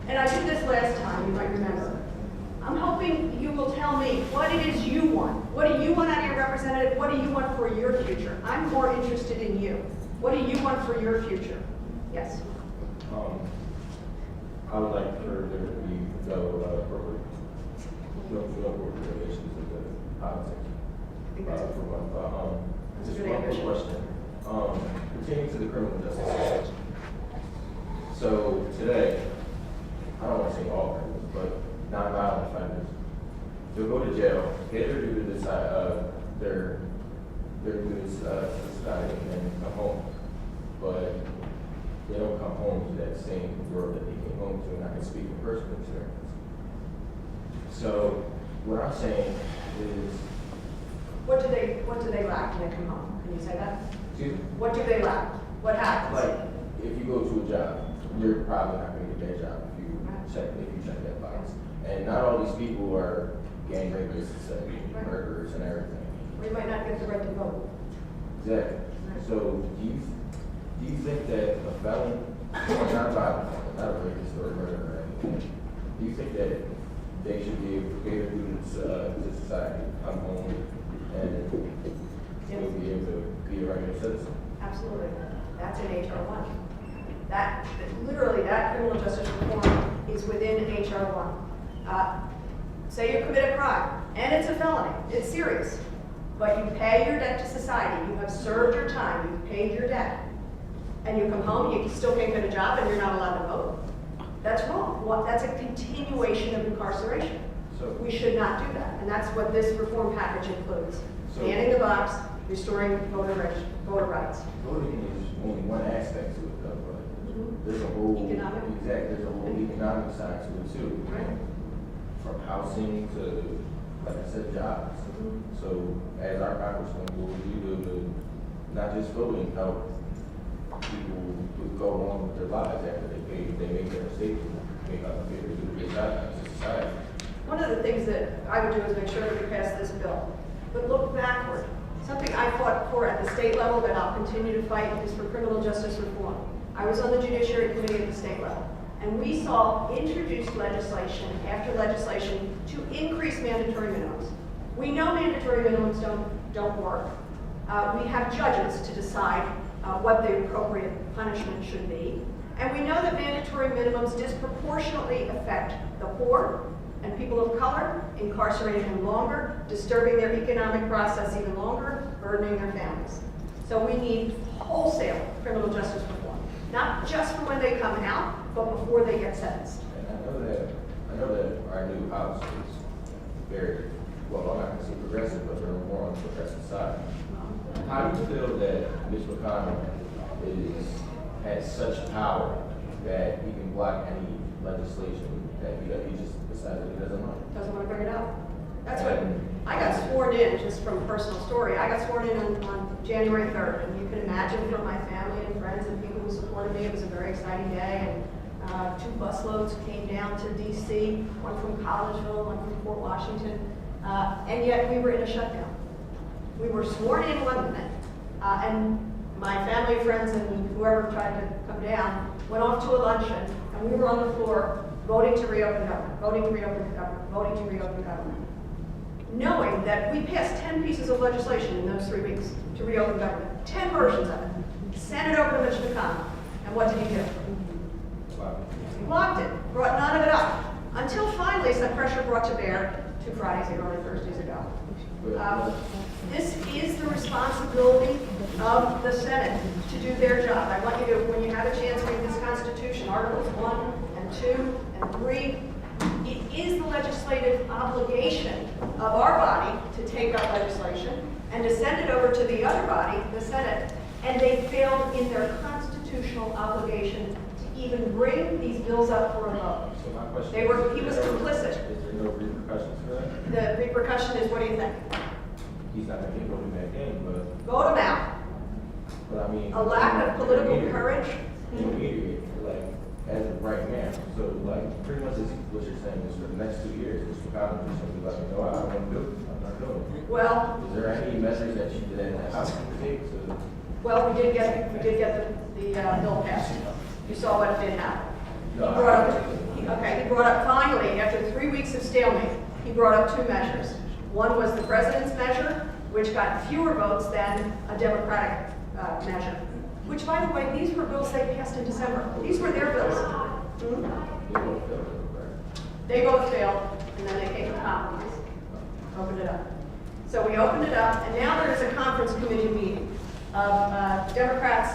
And I did this last time, you might remember. I'm hoping you will tell me what it is you want. What do you want out of your representative? What do you want for your future? I'm more interested in you. What do you want for your future? Yes. I would like for there to be no corporate relations in the politics. For one, That's just really one quick ambitious. question. Pertaining to the criminal justice system. So today, I don't want to say all criminals, but nonviolent offenders, they'll go to jail, get their due to this, their dues to society, and then come home. But they don't come home to that same world that they came home to, and I can speak from personal experience. So what I'm saying is, What do they lack when they come home? Can you say that? excuse me? What do they lack? What happens? Like, if you go to a job, you're probably not going to get that job if you check that box. And not all these people are gang rapists and murderers and everything. We might not get the right to vote. Exactly. So do you think that a felon, not a violent felon, not a rapist or a murderer or anything, do you think that they should be able to pay their dues to society, come home, and still be able to be a regular citizen? Absolutely. That's That's in HR 1. Literally, that criminal justice reform is within HR 1. Say you commit a crime, and it's a felony, it's serious, but you pay your debt to society, you have served your time, you've paid your debt, and you come home, you still can't get a job, and you're not allowed to vote. That's wrong. That's a continuation of incarceration. So- We should not do that, and that's what this reform package includes. So- Banning the box, restoring voter rights. Voting is only one aspect to it, though, but there's a whole Economic. exactly, there's a whole economic side to it too. Right. From housing to, like I said, jobs. So as our congressman, what would you do to not just voting, help people who go on with their lives after they make their mistakes, make up a do a good job to society? One of the things that I would do is make sure that we pass this bill, but look backward. Something I fought for at the state level that I'll continue to fight is for criminal justice reform. I was on the Judiciary Committee at the state level, and we saw introduced legislation after legislation to increase mandatory minimums. We know mandatory minimums don't work. We have judges to decide what the appropriate punishment should be. And we know that mandatory minimums disproportionately affect the poor and people of color, incarcerating them longer, disturbing their economic process even longer, burdening their families. So we need wholesale criminal justice reform, not just for when they come out, but before they get sentenced. And I know that our new house is very, well, I'm not gonna say progressive, but they're more on the progressive side. How do you feel that Mitch McConnell has such power that he can block any legislation that he just decides that he doesn't like? Doesn't want to bring it up. That's what, I got sworn in, just from a personal story, I got sworn in on January 3rd, and you can imagine from my family and friends and people who supported me, it was a very exciting day, and 2 busloads came down to DC, one from Collegeville, one from Fort Washington, and yet we were in a shutdown. We were sworn in one minute, and my family, friends, and whoever tried to come down went off to a luncheon, and we were on the floor voting to reopen government, voting to reopen government, voting to reopen government. Knowing that we passed 10 pieces of legislation in those 3 weeks to reopen government, 10 versions of it, sent it over to Mitch McConnell, and what did he do? He blocked it, brought none of it up, until finally some pressure brought to bear 2 Fridays ago or Thursdays ago. This is the responsibility of the Senate to do their job. I want you to, when you have a chance, read this Constitution, Articles 1 and 2 and 3. It is the legislative obligation of our body to take up legislation and to send it over to the other body, the Senate, and they failed in their constitutional obligation to even bring these bills up for a vote. So my question He was complicit. Is there no repercussions for that? The repercussion is, what do you think? He's not gonna get voted back in, but Vote him out. I mean. A lack of political courage. Intermediate, like, as of right now, so like, pretty much is what you're saying is for the next 2 years, Mr. Collins is gonna be like, no, I don't wanna do it, I'm not doing it. Well, Is there any measures that you did in the House can take to? well, we did get the bill passed. You saw what did happen. He No, brought up, he brought up finally, after 3 weeks of stalemate, he brought up 2 measures. One was the president's measure, which got fewer votes than a Democratic measure. Which, by the way, these were bills they passed in December. These were their bills. They both failed, and then they came to compromise. Opened it up. So we opened it up, and now there is a conference committee meeting of Democrats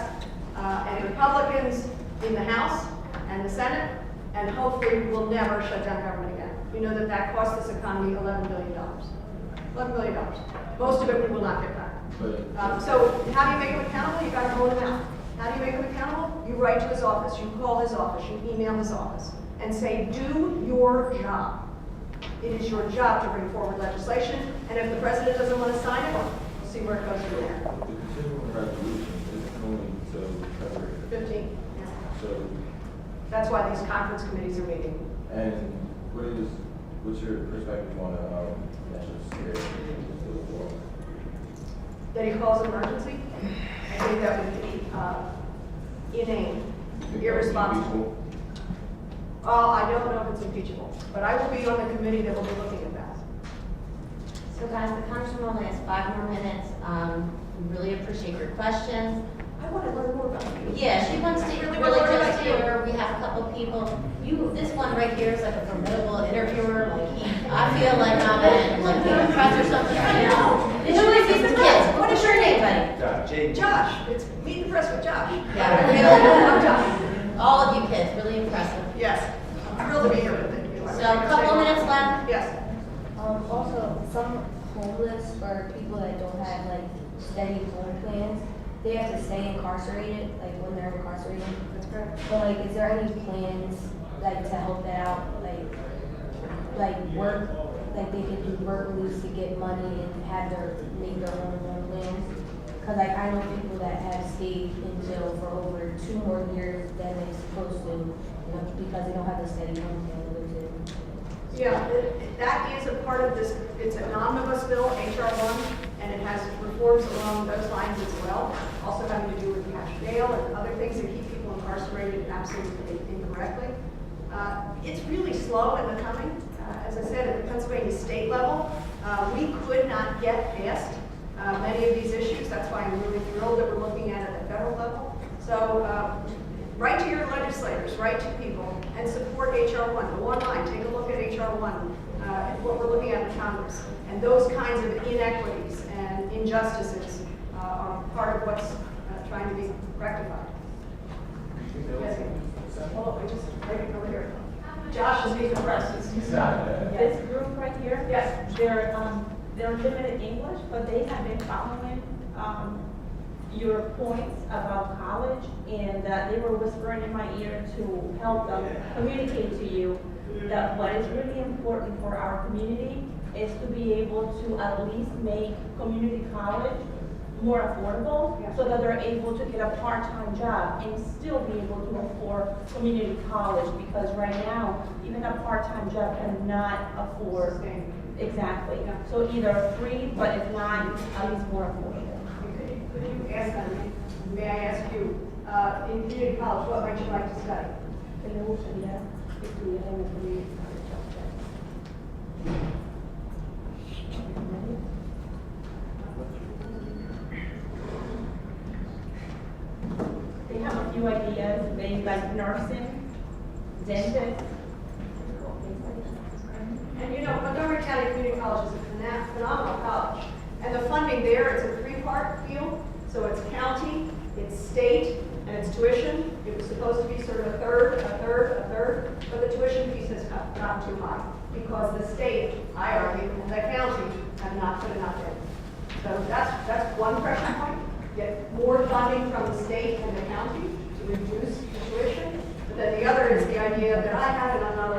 and Republicans in the House and the Senate, and hopefully we'll never shut down government again. You know that cost this economy $11 billion. $11 billion. Most of it we will not get back. So how do you make him accountable? You got to hold him out. How do you make him accountable? You write to his office, you call his office, you email his office, and say, do your job. It is your job to bring forward legislation, and if the president doesn't want to sign it, we'll see where it goes from there. The continuing resolution is only until February. 15. Yeah. So, That's why these conference committees are meeting. and what's your perspective on national security? That he calls emergency? I think that would be inane, irresponsible. I don't know if it's impeachable, but I will be on the committee that will be looking at that. So guys, the congressman only has 5 more minutes. We really appreciate your questions. I want to learn more about you. Yeah, she wants to Really really wanna learn just about you. hear, we have a couple people, this one right here is like a formidable interviewer, I feel like I'm like being press or something right now. Introduce these kids, what is your name, buddy? Jake. Josh, it's Meet the Press with Josh. Yeah, really, I'm Josh. all of you kids, really impressive. Yes, I'm thrilled to be here with you. So a couple minutes left. Yes. Also, some homeless or people that don't have like steady home plans, they have to stay incarcerated, like when they're incarcerated. That's correct. But like, is there any plans like to help that out, like work, like they can do work release to get money and have make their own plans? Cause like I know people that have stayed in jail for over 2 more years than they're supposed to, because they don't have a steady home plan to live in. Yeah, that is a part of this, it's an omnibus bill, HR 1, and it has reforms along those lines as well, also having to do with cash bail and other things that keep people incarcerated absolutely incorrectly. It's really slow in the coming. As I said, at the Pennsylvania state level, we could not get past many of these issues. That's why I'm really thrilled that we're looking at it at the federal level. So write to your legislators, write to people, and support HR 1. Go online, take a look at HR 1, what we're looking at in Congress. And those kinds of inequities and injustices are part of what's trying to be rectified. Yes, oh, I just, right over here. Josh is being pressed. This group right here, Yes. they're limited English, but they have been following your points about college, and they were whispering in my ear to help them communicate to you that what is really important for our community is to be able to at least make community college more affordable, so that they're able to get a part-time job and still be able to afford community college, because right now, even a part-time job cannot afford. Exactly. So either free, but if not, at least more affordable. Could you ask them, may I ask you, in community college, what might you like to study? Que me gustaría estudiar en el community college. They have a few ideas. They like nursing, dentist. And you know, Montgomery County Community College is a phenomenal college. And the funding there is a three-part deal. So it's county, it's state, and it's tuition. It was supposed to be sort of a third, but the tuition piece has gotten too high because the state, I argue, and the county have not put enough in. So that's one pressure point. Get more funding from the state and the county to reduce the tuition. But then the other is the idea that I have, and I'm not